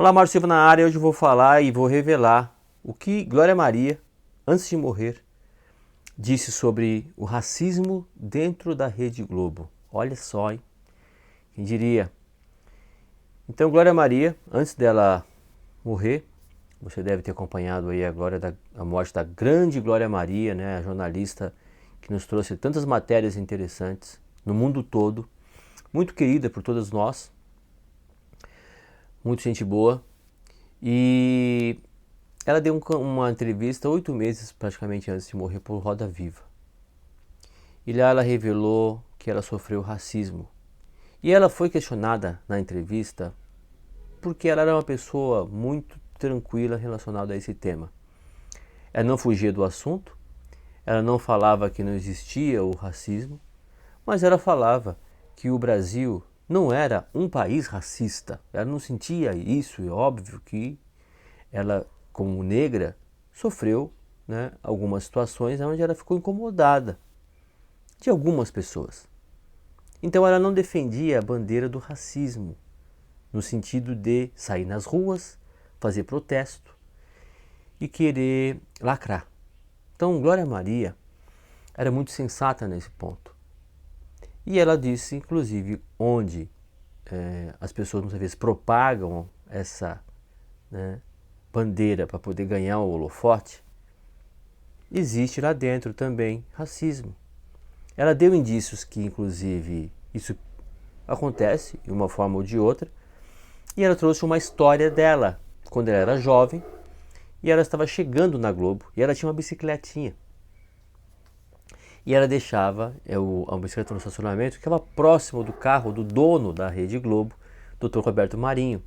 Olá, Márcio Silva na área. Hoje eu vou falar e vou revelar o que Glória Maria, antes de morrer, disse sobre o racismo dentro da Rede Globo. Olha só, hein? Quem diria? Então, Glória Maria, antes dela morrer, você deve ter acompanhado aí a morte da grande Glória Maria, né? A jornalista que nos trouxe tantas matérias interessantes no mundo todo, muito querida por todos nós, muito gente boa. E ela deu uma entrevista 8 meses praticamente antes de morrer por Roda Viva. E lá ela revelou que ela sofreu racismo. E ela foi questionada na entrevista porque ela era uma pessoa muito tranquila relacionada a esse tema. Ela não fugia do assunto, ela não falava que não existia o racismo, mas ela falava que o Brasil não era um país racista. Ela não sentia isso, é óbvio que ela, como negra, sofreu, né, algumas situações onde ela ficou incomodada de algumas pessoas. Então ela não defendia a bandeira do racismo, no sentido de sair nas ruas, fazer protesto e querer lacrar. Então Glória Maria era muito sensata nesse ponto. E ela disse, inclusive, onde as pessoas muitas vezes propagam essa, né, bandeira para poder ganhar o holofote, existe lá dentro também racismo. Ela deu indícios que, inclusive, isso acontece de uma forma ou de outra, e ela trouxe uma história dela, quando ela era jovem, e ela estava chegando na Globo, e ela tinha uma bicicletinha. E ela deixava a bicicleta no estacionamento, que ficava próximo do carro do dono da Rede Globo, Dr. Roberto Marinho.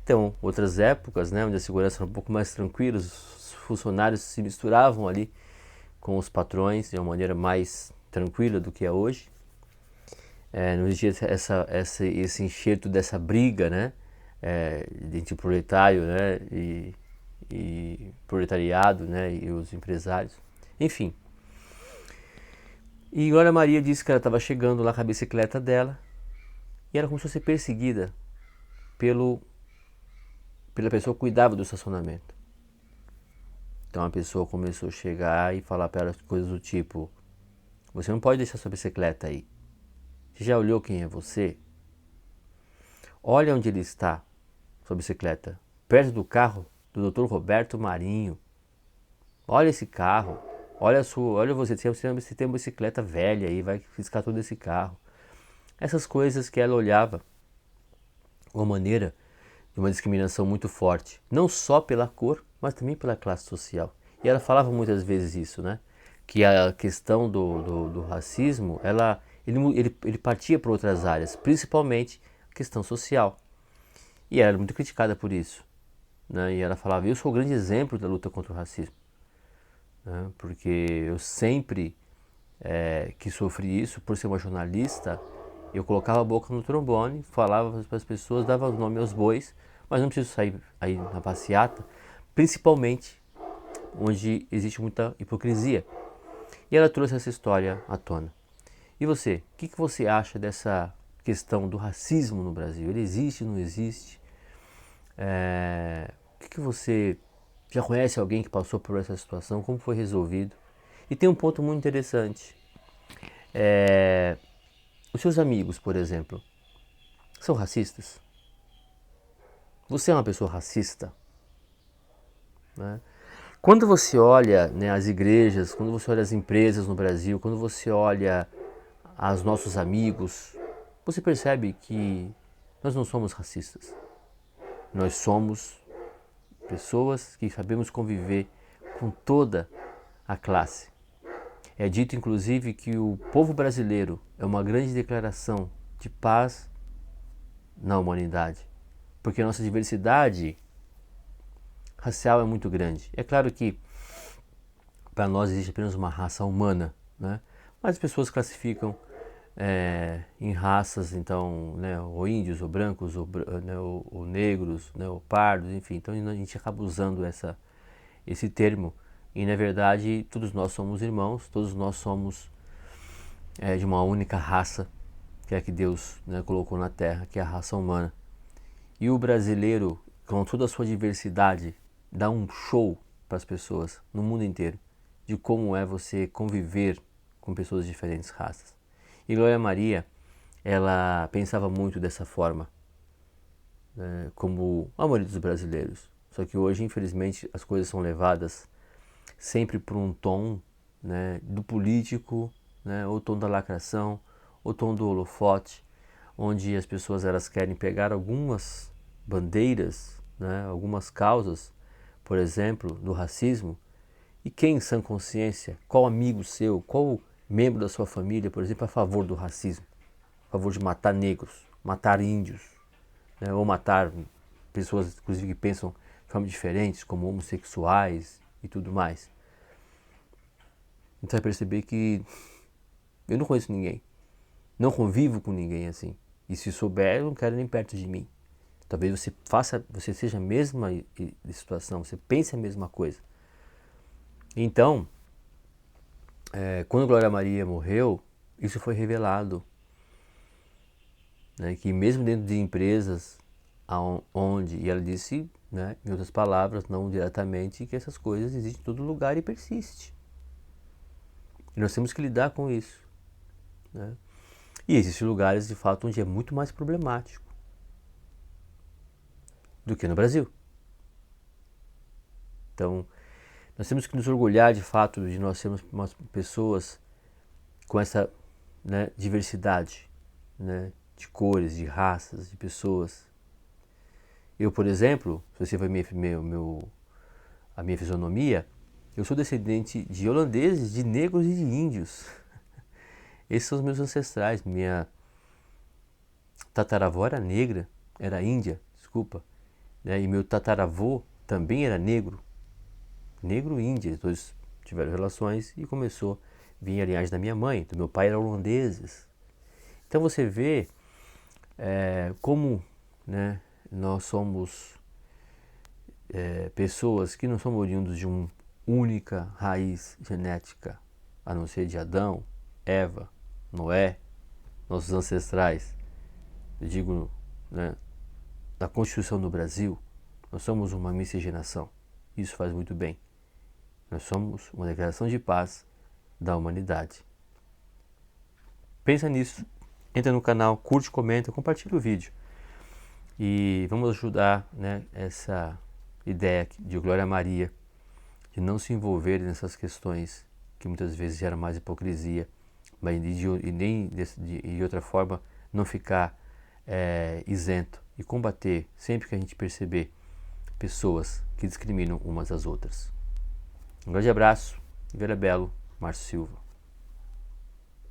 Então, outras épocas, né, onde a segurança era um pouco mais tranquila, os funcionários se misturavam ali com os patrões de uma maneira mais tranquila do que é hoje. Não existia esse enxerto dessa briga, né, entre o proletário, né, e proletariado, né, e os empresários. Enfim. E Glória Maria disse que ela estava chegando lá com a bicicleta dela e ela começou a ser perseguida pela pessoa que cuidava do estacionamento. Então a pessoa começou a chegar e falar para ela coisas do tipo: você não pode deixar sua bicicleta aí. Você já olhou quem é você? Olha onde ele está, sua bicicleta, perto do carro do Dr. Roberto Marinho. Olha esse carro. Olha você tem uma bicicleta velha aí, vai riscar todo esse carro. Essas coisas que ela olhava uma maneira de uma discriminação muito forte, não só pela cor, mas também pela classe social. E ela falava muitas vezes isso, né? Que a questão do racismo, ele partia para outras áreas, principalmente a questão social. E ela era muito criticada por isso, né? E ela falava: eu sou o grande exemplo da luta contra o racismo, né? Porque eu sempre que sofri isso, por ser uma jornalista, eu colocava a boca no trombone, falava para as pessoas, dava nome aos bois, mas não preciso sair aí na passeata, principalmente onde existe muita hipocrisia. E ela trouxe essa história à tona. E você, o que você acha dessa questão do racismo no Brasil? Ele existe, não existe? O que você já conhece alguém que passou por essa situação? Como foi resolvido? E tem um ponto muito interessante. Os seus amigos, por exemplo, são racistas? Você é uma pessoa racista? Né? Quando você olha, né, as igrejas, quando você olha as empresas no Brasil, quando você olha os nossos amigos, você percebe que nós não somos racistas. Nós somos pessoas que sabemos conviver com toda a classe. É dito inclusive que o povo brasileiro é uma grande declaração de paz na humanidade, porque a nossa diversidade racial é muito grande. É claro que para nós existe apenas uma raça humana, né? Mas as pessoas classificam em raças, então, né, ou índios, ou brancos, né, ou negros, né, ou pardos, enfim. Então a gente acaba usando esse termo e na verdade todos nós somos irmãos, todos nós somos de uma única raça, que é a que Deus, né, colocou na Terra, que é a raça humana. E o brasileiro, com toda a sua diversidade, dá um show para as pessoas no mundo inteiro de como é você conviver com pessoas de diferentes raças. E Glória Maria, ela pensava muito dessa forma, né, como a maioria dos brasileiros. Só que hoje, infelizmente, as coisas são levadas sempre por um tom, né, do político, né, ou tom da lacração, ou tom do holofote, onde as pessoas elas querem pegar algumas bandeiras, né, algumas causas, por exemplo, do racismo, e quem em sã consciência, qual amigo seu, qual membro da sua família, por exemplo, é a favor do racismo, a favor de matar negros, matar índios, né, ou matar pessoas, inclusive, que pensam de forma diferente, como homossexuais e tudo mais. Então vai perceber que eu não conheço ninguém, não convivo com ninguém assim. E se souber, eu não quero nem perto de mim. Talvez você seja a mesma situação, você pense a mesma coisa. Então, quando Glória Maria morreu, isso foi revelado, né, que mesmo dentro de empresas onde, e ela disse, né, em outras palavras, não diretamente, que essas coisas existem em todo lugar e persistem. E nós temos que lidar com isso, né? E existem lugares, de fato, onde é muito mais problemático do que no Brasil. Então, nós temos que nos orgulhar, de fato, de nós sermos pessoas com essa, né, diversidade, né, de cores, de raças, de pessoas. Eu, por exemplo, se você vai a minha fisionomia, eu sou descendente de holandeses, de negros e de índios. Esses são os meus ancestrais. Minha tataravó era negra, era índia, desculpa, né? E meu tataravô também era negro, negro e índia. Os dois tiveram relações e começou a vir a linhagem da minha mãe. Do meu pai eram holandeses. Então você vê como, né, nós somos pessoas que não somos oriundos de uma única raiz genética, a não ser de Adão, Eva, Noé, nossos ancestrais. Eu digo, né, da Constituição do Brasil, nós somos uma miscigenação. Isso faz muito bem. Nós somos uma declaração de paz da humanidade. Pensa nisso, entra no canal, curte, comenta, compartilha o vídeo. E vamos ajudar, né, essa ideia de Glória Maria, de não se envolver nessas questões que muitas vezes geram mais hipocrisia, mas de outra forma não ficar isento e combater sempre que a gente perceber pessoas que discriminam umas às outras. Um grande abraço, Vera Belo, Márcio Silva.